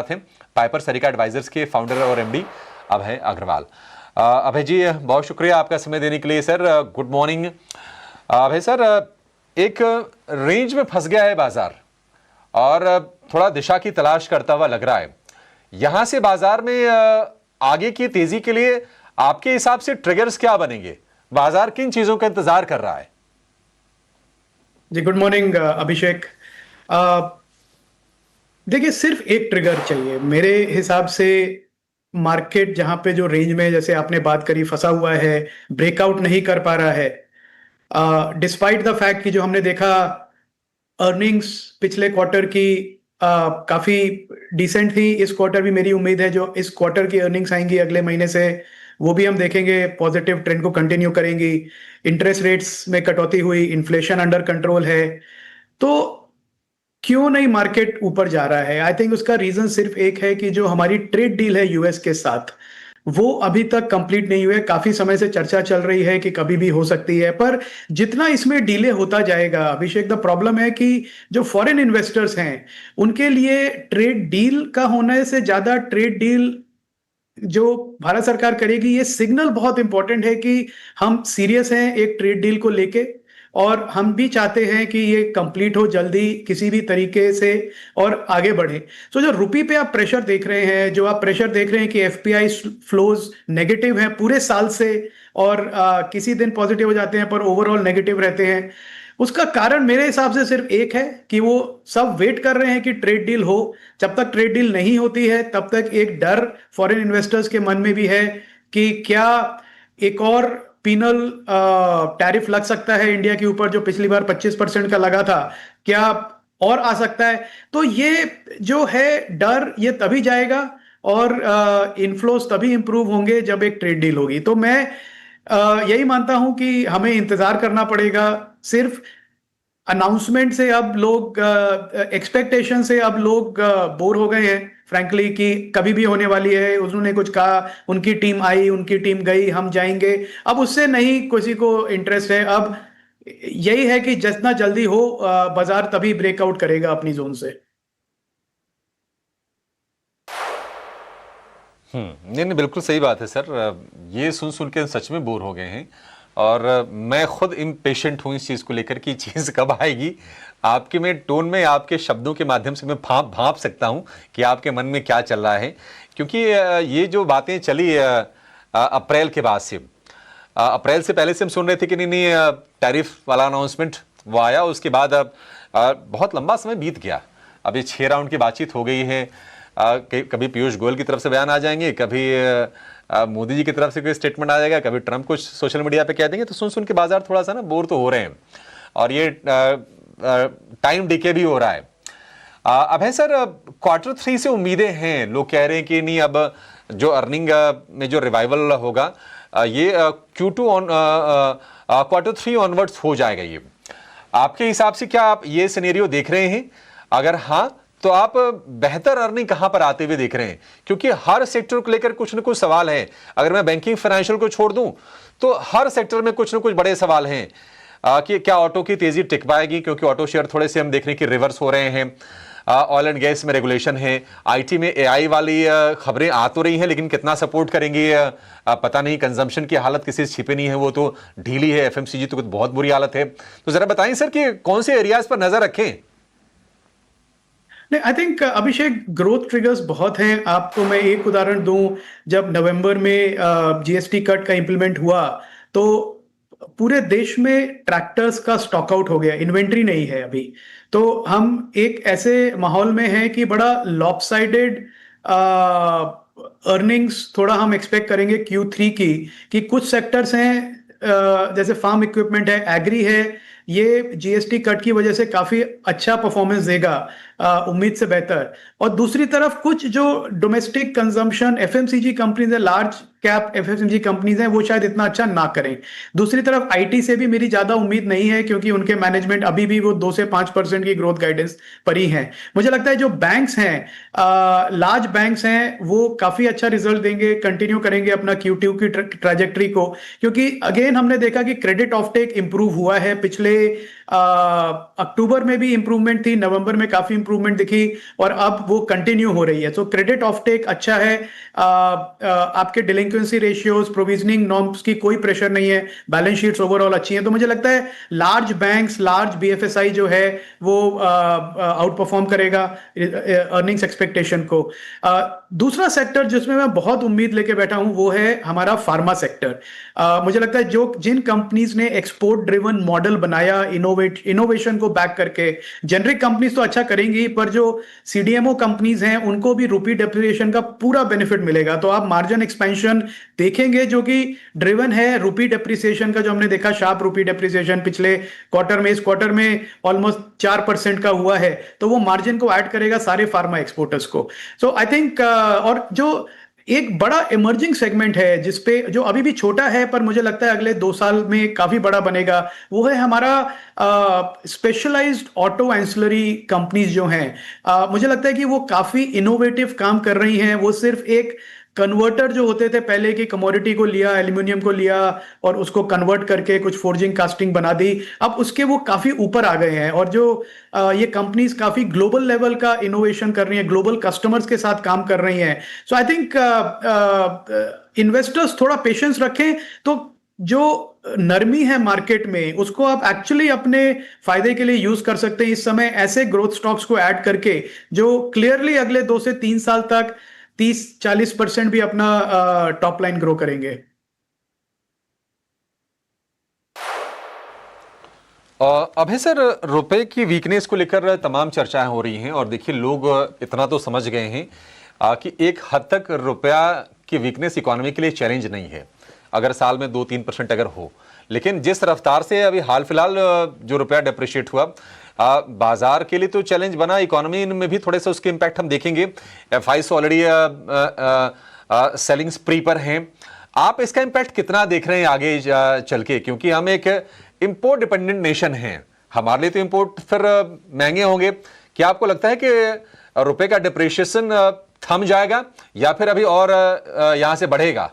हैं Piper Sarika advisers के founder और एमडी अभय अग्रवाल। अभय जी, बहुत शुक्रिया आपका समय देने के लिए सर। गुड मॉर्निंग अभय सर। एक रेंज में फंस गया है बाजार और थोड़ा दिशा की तलाश करता हुआ लग रहा है। यहां से बाजार में आगे की तेजी के लिए आपके हिसाब से ट्रिगर्स क्या बनेंगे? बाजार किन चीजों का इंतजार कर रहा है? जी, गुड मॉर्निंग अभिषेक। देखिए, सिर्फ एक ट्रिगर चाहिए मेरे हिसाब से। मार्केट जहां पे जो रेंज में, जैसे आपने बात करी, फंसा हुआ है, ब्रेकआउट नहीं कर पा रहा है, डिस्पाइट द फैक्ट कि जो हमने देखा अर्निंग्स पिछले क्वार्टर की काफी डिसेंट थी। इस क्वार्टर भी मेरी उम्मीद है जो इस क्वार्टर की अर्निंग्स आएंगी अगले महीने से, वो भी हम देखेंगे पॉजिटिव ट्रेंड को कंटिन्यू करेंगी। इंटरेस्ट रेट्स में कटौती हुई, इन्फ्लेशन अंडर कंट्रोल है, तो क्यों नहीं मार्केट ऊपर जा रहा है? आई थिंक उसका रीजन सिर्फ एक है कि जो हमारी ट्रेड डील है यूएस के साथ, वो अभी तक कंप्लीट नहीं हुए। काफी समय से चर्चा चल रही है कि कभी भी हो सकती है, पर जितना इसमें डिले होता जाएगा अभिषेक, द प्रॉब्लम है कि जो फॉरेन इन्वेस्टर्स हैं उनके लिए ट्रेड डील का होने से ज्यादा ट्रेड डील जो भारत सरकार करेगी, ये सिग्नल बहुत इंपॉर्टेंट है कि हम सीरियस हैं एक ट्रेड डील को लेके, और हम भी चाहते हैं कि ये कंप्लीट हो जल्दी किसी भी तरीके से और आगे बढ़े। तो जो रुपी पे आप प्रेशर देख रहे हैं, जो आप प्रेशर देख रहे हैं कि एफपीआई फ्लोज नेगेटिव हैं पूरे साल से, और किसी दिन पॉजिटिव हो जाते हैं पर ओवरऑल नेगेटिव रहते हैं, उसका कारण मेरे हिसाब से सिर्फ एक है कि वो सब वेट कर रहे हैं कि ट्रेड डील हो। जब तक ट्रेड डील नहीं होती है तब तक एक डर फॉरेन इन्वेस्टर्स के मन में भी है कि क्या एक और पीनल टैरिफ लग सकता है इंडिया के ऊपर, जो पिछली बार 25% का लगा था, क्या और आ सकता है? तो ये जो है डर, ये तभी जाएगा और इनफ्लोस तभी इंप्रूव होंगे जब एक ट्रेड डील होगी। तो मैं यही मानता हूं कि हमें इंतजार करना पड़ेगा। सिर्फ अनाउंसमेंट से अब लोग, एक्सपेक्टेशन से अब लोग बोर हो गए हैं फ्रैंकली, कि कभी भी होने वाली है। उन्होंने कुछ कहा, उनकी टीम आई, उनकी टीम गई, हम जाएंगे, अब उससे नहीं किसी को इंटरेस्ट है। अब यही है कि जितना जल्दी हो बाजार तभी ब्रेकआउट करेगा अपनी जोन से। नहीं नहीं, बिल्कुल सही बात है सर। ये सुन सुन के सच में बोर हो गए हैं और मैं खुद इम्पेशेंट हूं इस चीज़ को लेकर कि चीज़ कब आएगी। आपके में टोन में, आपके शब्दों के माध्यम से मैं भांप सकता हूं कि आपके मन में क्या चल रहा है। क्योंकि ये जो बातें चली अप्रैल के बाद से, अप्रैल से पहले से हम सुन रहे थे कि नहीं टैरिफ वाला अनाउंसमेंट वो आया, उसके बाद अब बहुत लंबा समय बीत गया। अब ये 6 राउंड की बातचीत हो गई है। कभी पीयूष गोयल की तरफ से बयान आ जाएंगे, कभी मोदी जी की तरफ से कोई स्टेटमेंट आ जाएगा, कभी ट्रंप कुछ सोशल मीडिया पे कह देंगे। तो सुन सुन के बाजार थोड़ा सा ना बोर तो हो रहे हैं और ये टाइम डिके भी हो रहा है। अब है सर, Q3 से उम्मीदें हैं। लोग कह रहे हैं कि नहीं, अब जो अर्निंग में जो रिवाइवल होगा ये Q3 ऑनवर्ड्स हो जाएगा। ये आपके हिसाब से क्या आप ये सिनेरियो देख रहे हैं? अगर हाँ, तो आप बेहतर अर्निंग कहां पर आते हुए देख रहे हैं? क्योंकि हर सेक्टर को लेकर कुछ न कुछ सवाल है। अगर मैं बैंकिंग फाइनेंशियल को छोड़ दूं तो हर सेक्टर में कुछ न कुछ बड़े सवाल हैं कि क्या ऑटो की तेजी टिक पाएगी, क्योंकि ऑटो शेयर थोड़े से हम देख रहे हैं कि रिवर्स हो रहे हैं। ऑयल एंड गैस में रेगुलेशन है, आईटी में एआई वाली खबरें आ तो रही हैं, लेकिन कितना सपोर्ट करेंगी पता नहीं। कंजम्पशन की हालत किसी से छिपे नहीं है, वो तो ढीली है। एफएमसीजी तो बहुत बुरी हालत है। तो जरा बताएं सर कि कौन से एरियाज पर नजर रखें? नहीं, I think Abhishek, growth triggers बहुत हैं। आपको मैं एक उदाहरण दूं, जब नवंबर में जीएसटी कट का इंप्लीमेंट हुआ तो पूरे देश में ट्रैक्टर्स का स्टॉक आउट हो गया, इन्वेंट्री नहीं है अभी। तो हम एक ऐसे माहौल में हैं कि बड़ा लॉपसाइडेड अर्निंग्स थोड़ा हम एक्सपेक्ट करेंगे Q3 की, कि कुछ सेक्टर्स हैं जैसे फार्म इक्विपमेंट है, एग्री है, ये जीएसटी कट की वजह से काफी अच्छा परफॉर्मेंस देगा, उम्मीद से बेहतर। और दूसरी तरफ कुछ जो डोमेस्टिक कंजम्पशन एफएमसीजी कंपनीज है, लार्ज कैप एफएमसीजी कंपनीज हैं, वो शायद इतना अच्छा ना करें। दूसरी तरफ आईटी से भी मेरी ज्यादा उम्मीद नहीं है, क्योंकि उनके मैनेजमेंट अभी भी वो 2 से 5% की ग्रोथ गाइडेंस पर ही है। मुझे लगता है जो बैंक्स हैं, लार्ज बैंक्स हैं, वो काफी अच्छा रिजल्ट देंगे, कंटिन्यू करेंगे अपना Q2 की ट्रैजेक्टरी को। क्योंकि अगेन हमने देखा कि क्रेडिट ऑफटेक इंप्रूव हुआ है पिछले अक्टूबर में भी इंप्रूवमेंट थी, नवंबर में काफी इंप्रूवमेंट दिखी और अब वो कंटिन्यू हो रही है। तो क्रेडिट ऑफटेक अच्छा है, आपके डिलिंक्वेंसी रेशियोज, प्रोविजनिंग नॉर्म्स की कोई प्रेशर नहीं है, बैलेंस शीट्स ओवरऑल अच्छी हैं। तो मुझे लगता है लार्ज बैंक्स, लार्ज बीएफएसआई जो है वो आउट परफॉर्म करेगा अर्निंग्स एक्सपेक्टेशन को। दूसरा सेक्टर जिसमें मैं बहुत उम्मीद लेके बैठा हूं वो है हमारा फार्मा सेक्टर। मुझे लगता है जो जिन कंपनीज ने एक्सपोर्ट ड्रिवन मॉडल बनाया, इनोवेशन को बैक करके, जेनरिक कंपनीज तो अच्छा करेंगी, पर जो सीडीएमओ कंपनीज हैं उनको भी रूपी डेप्रिसिएशन का पूरा बेनिफिट मिलेगा। तो आप मार्जिन एक्सपेंशन देखेंगे जो कि ड्रिवन है रूपी डेप्रिसिएशन का, जो हमने देखा शार्प रूपी डेप्रिसिएशन पिछले क्वार्टर में, इस क्वार्टर में ऑलमोस्ट 4% का हुआ है, तो वो मार्जिन को ऐड करेगा सारे फार्मा एक्सपोर्टर्स को। सो आई थिंक और जो एक बड़ा इमर्जिंग सेगमेंट है जिसपे जो अभी भी छोटा है पर मुझे लगता है अगले 2 साल में काफी बड़ा बनेगा, वो है हमारा स्पेशलाइज्ड ऑटो एंसिलरी कंपनीज जो हैं। मुझे लगता है कि वो काफी इनोवेटिव काम कर रही हैं। वो सिर्फ एक कन्वर्टर जो होते थे पहले की, कमोडिटी को लिया, एल्यूमिनियम को लिया और उसको कन्वर्ट करके कुछ फोर्जिंग कास्टिंग बना दी, अब उसके वो काफी ऊपर आ गए हैं। और जो ये कंपनीज काफी ग्लोबल लेवल का इनोवेशन कर रही हैं, ग्लोबल कस्टमर्स के साथ काम कर रही हैं। सो आई थिंक इन्वेस्टर्स थोड़ा पेशेंस रखें तो जो नरमी है मार्केट में उसको आप एक्चुअली अपने फायदे के लिए यूज कर सकते हैं इस समय, ऐसे ग्रोथ स्टॉक्स को ऐड करके जो क्लियरली अगले 2 से 3 साल तक 30-40% भी अपना टॉप लाइन ग्रो करेंगे। अभी सर, रुपए की वीकनेस को लेकर तमाम चर्चाएं हो रही हैं और देखिए लोग इतना तो समझ गए हैं कि एक हद तक रुपया की वीकनेस इकोनॉमी के लिए चैलेंज नहीं है, अगर साल में 2-3% अगर हो। लेकिन जिस रफ्तार से अभी हाल फिलहाल जो रुपया डिप्रिशिएट हुआ, बाजार के लिए तो चैलेंज बना, इकोनॉमी में भी थोड़े से उसके इम्पैक्ट हम देखेंगे। एफआईस ऑलरेडी सेलिंग स्प्री पर हैं। आप इसका इम्पैक्ट कितना देख रहे हैं आगे चल के, क्योंकि हम एक इंपोर्ट डिपेंडेंट नेशन हैं, हमारे लिए तो इंपोर्ट फिर महंगे होंगे। क्या आपको लगता है कि रुपए का डिप्रिशिएशन थम जाएगा या फिर अभी और यहां से बढ़ेगा?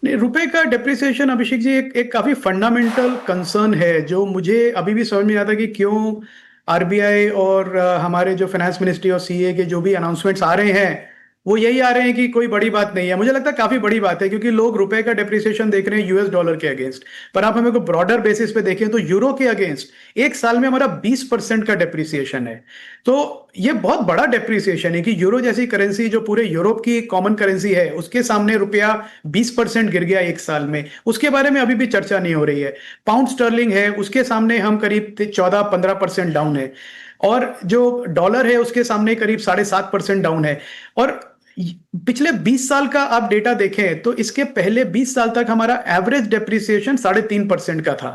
नहीं, रुपए का डेप्रिसिएशन अभिषेक जी एक काफी फंडामेंटल कंसर्न है जो मुझे अभी भी समझ में आता है कि क्यों आरबीआई और हमारे जो फाइनेंस मिनिस्ट्री और सीए के जो भी अनाउंसमेंट्स आ रहे हैं वो यही आ रहे हैं कि कोई बड़ी बात नहीं है। मुझे लगता है काफी बड़ी बात है क्योंकि लोग रुपए का डेप्रिसिएशन देख रहे हैं यूएस डॉलर के अगेंस्ट, पर आप हमें को ब्रॉडर बेसिस पे देखें तो यूरो के अगेंस्ट एक साल में हमारा 20% का डेप्रिसिएशन है। तो ये बहुत बड़ा डेप्रिसिएशन है कि यूरो जैसी करेंसी जो पूरे यूरोप की कॉमन करेंसी है उसके सामने रुपया 20% गिर गया एक साल में, उसके बारे में अभी भी चर्चा नहीं हो रही है। पाउंड स्टर्लिंग है उसके सामने हम करीब 14-15% डाउन है, और जो डॉलर है उसके सामने करीब 7.5% डाउन है। और पिछले 20 साल का आप डेटा देखें तो इसके पहले 20 साल तक हमारा एवरेज डेप्रिसिएशन 3.5% का था।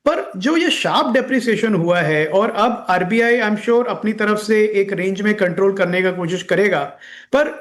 पर जो ये शार्प डेप्रिसिएशन हुआ है, और अब आरबीआई आई एम श्योर अपनी तरफ से एक रेंज में कंट्रोल करने का कोशिश करेगा, पर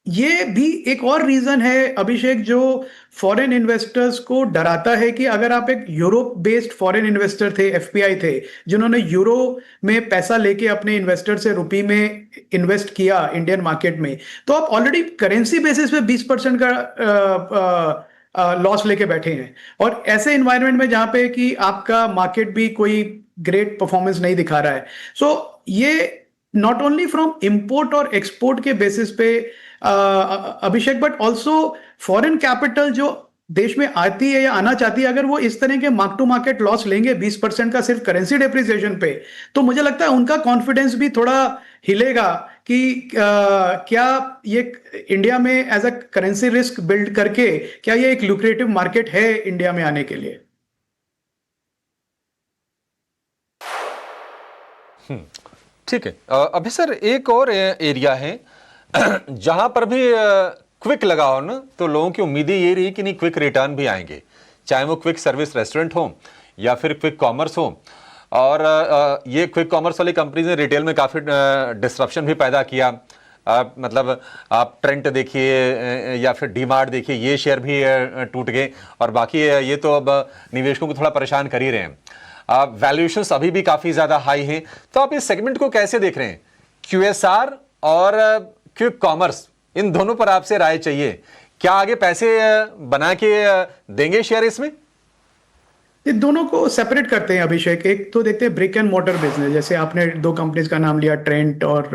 ये भी एक और रीजन है अभिषेक जो फॉरेन इन्वेस्टर्स को डराता है कि अगर आप एक यूरोप बेस्ड फॉरेन इन्वेस्टर थे, एफपीआई थे, जिन्होंने यूरो में पैसा लेके अपने इन्वेस्टर से रुपी में इन्वेस्ट किया इंडियन मार्केट में, तो आप ऑलरेडी करेंसी बेसिस पे 20% का लॉस लेके बैठे हैं। और ऐसे इन्वायरमेंट में जहां पे कि आपका मार्केट भी कोई ग्रेट परफॉर्मेंस नहीं दिखा रहा है, सो ये नॉट ओनली फ्रॉम इंपोर्ट और एक्सपोर्ट के बेसिस पे अभिषेक, बट ऑल्सो फॉरेन कैपिटल जो देश में आती है या आना चाहती है, अगर वो इस तरह के मार्क टू मार्केट लॉस लेंगे 20% का सिर्फ करेंसी डेप्रिसिएशन पे, तो मुझे लगता है उनका कॉन्फिडेंस भी थोड़ा हिलेगा कि क्या ये इंडिया में as a currency risk build करके क्या ये एक लुक्रेटिव मार्केट है इंडिया में आने के लिए। ठीक है। अभी सर एक और एरिया है जहां पर भी क्विक लगाओ ना तो लोगों की उम्मीदें ये रही कि नहीं क्विक रिटर्न भी आएंगे, चाहे वो क्विक सर्विस रेस्टोरेंट हो या फिर क्विक कॉमर्स हो। और ये क्विक कॉमर्स वाली कंपनीज ने रिटेल में काफ़ी डिस्ट्रप्शन भी पैदा किया। मतलब आप ट्रेंट देखिए या फिर डीमार्ट देखिए, ये शेयर भी टूट गए और बाकी ये तो अब निवेशकों को थोड़ा परेशान कर ही रहे हैं। वैल्यूएशंस अभी भी काफ़ी ज़्यादा हाई हैं। तो आप इस सेगमेंट को कैसे देख रहे हैं? क्यूएसआर और क्विक कॉमर्स, इन दोनों पर आपसे राय चाहिए। क्या आगे पैसे बना के देंगे शेयर इसमें? ये दोनों को सेपरेट करते हैं अभिषेक। एक तो देखते हैं ब्रिक एंड मोटर बिजनेस, जैसे आपने दो कंपनीज का नाम लिया, ट्रेंट और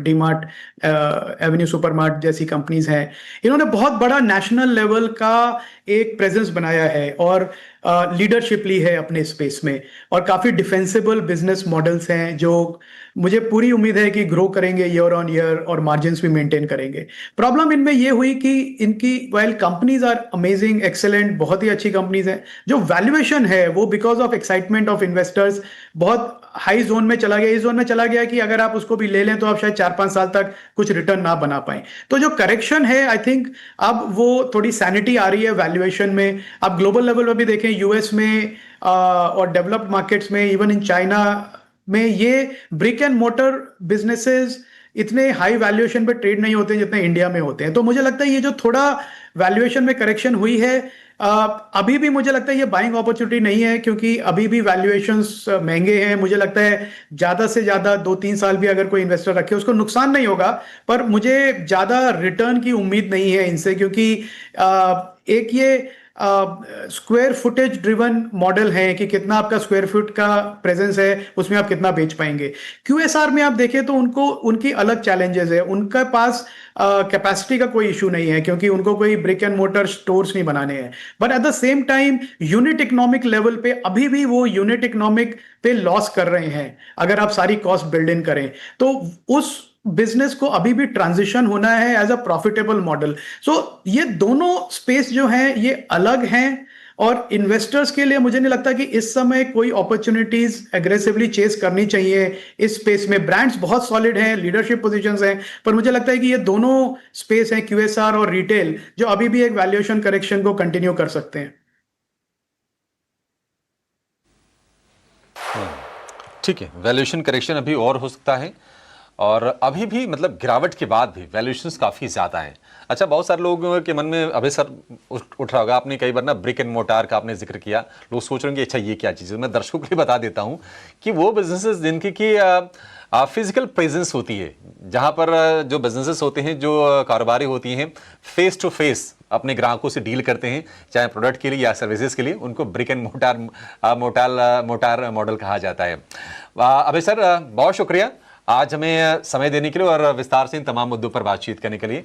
डीमार्ट, एवेन्यू सुपरमार्ट जैसी कंपनीज हैं। इन्होंने बहुत बड़ा नेशनल लेवल का एक प्रेजेंस बनाया है और लीडरशिप ली है अपने स्पेस में, और काफी डिफेंसिबल बिजनेस मॉडल्स हैं जो मुझे पूरी उम्मीद है कि ग्रो करेंगे ईयर ऑन ईयर और मार्जिन्स भी मेंटेन करेंगे। प्रॉब्लम इनमें ये हुई कि इनकी while companies are amazing, excellent, बहुत ही अच्छी कंपनीज हैं, जो वैल्यूएशन है वो because of excitement of investors बहुत हाई जोन में चला गया। इस जोन में चला गया कि अगर आप उसको भी ले लें तो आप शायद 4-5 साल तक कुछ रिटर्न ना बना पाए। तो जो करेक्शन है, आई थिंक अब वो थोड़ी सैनिटी आ रही है वैल्यूएशन में। आप ग्लोबल लेवल पर भी देखें, यूएस में और डेवलप्ड मार्केट्स में, इवन इन चाइना में, ये ब्रिक एंड मोटर बिजनेसेस इतने हाई वैल्यूएशन पे ट्रेड नहीं होते जितने इंडिया में होते हैं। तो मुझे लगता है ये जो थोड़ा वैल्यूएशन में करेक्शन हुई है, अभी भी मुझे लगता है ये बाइंग अपॉर्चुनिटी नहीं है, क्योंकि अभी भी वैल्यूएशंस महंगे हैं। मुझे लगता है ज्यादा से ज्यादा 2-3 साल भी अगर कोई इन्वेस्टर रखे उसको नुकसान नहीं होगा, पर मुझे ज्यादा रिटर्न की उम्मीद नहीं है इनसे, क्योंकि एक ये स्क्वायर फुटेज ड्रिवन मॉडल है कि कितना आपका स्क्वायर फुट का प्रेजेंस है, उसमें आप कितना बेच पाएंगे। क्यूएसआर में आप देखें तो उनको उनकी अलग चैलेंजेस है। उनका पास कैपेसिटी का कोई इशू नहीं है, क्योंकि उनको कोई ब्रिक एंड मोटर स्टोर्स नहीं बनाने हैं। But at the same time unit economic level पे अभी भी वो यूनिट इकोनॉमिक पे लॉस कर रहे हैं अगर आप सारी कॉस्ट बिल्ड इन करें। तो उस बिजनेस को अभी भी ट्रांजिशन होना है एज अ प्रॉफिटेबल मॉडल। सो ये दोनों स्पेस जो हैं ये अलग हैं, और इन्वेस्टर्स के लिए मुझे नहीं लगता कि इस समय कोई अपॉर्चुनिटीज एग्रेसिवली चेस करनी चाहिए इस स्पेस में। ब्रांड्स बहुत सॉलिड हैं, लीडरशिप पोजीशंस हैं, पर मुझे लगता है कि ये दोनों स्पेस हैं, क्यूएसआर और रिटेल, जो अभी भी एक वैल्यूएशन करेक्शन को कंटिन्यू कर सकते हैं। ठीक है, वैल्यूएशन करेक्शन अभी और हो सकता है, और अभी भी मतलब गिरावट के बाद भी वैल्यूएशंस काफ़ी ज़्यादा हैं। अच्छा, बहुत सारे लोगों के मन में अभी सर उठ रहा होगा, आपने कई बार ना ब्रिक एंड मोटार का आपने जिक्र किया, लोग सोच रहे हैं कि अच्छा ये क्या चीज़ है। मैं दर्शकों को भी बता देता हूँ कि वो बिजनेसेस जिनकी की फिजिकल प्रेजेंस होती है, जहाँ पर जो बिजनेसेस होते हैं, जो कारोबारी होती हैं, फेस टू फेस अपने ग्राहकों से डील करते हैं, चाहे प्रोडक्ट के लिए या सर्विसेज के लिए, उनको ब्रिक एंड मोटार मॉडल कहा जाता है। अभी सर बहुत शुक्रिया आज हमें समय देने के लिए और विस्तार से इन तमाम मुद्दों पर बातचीत करने के लिए।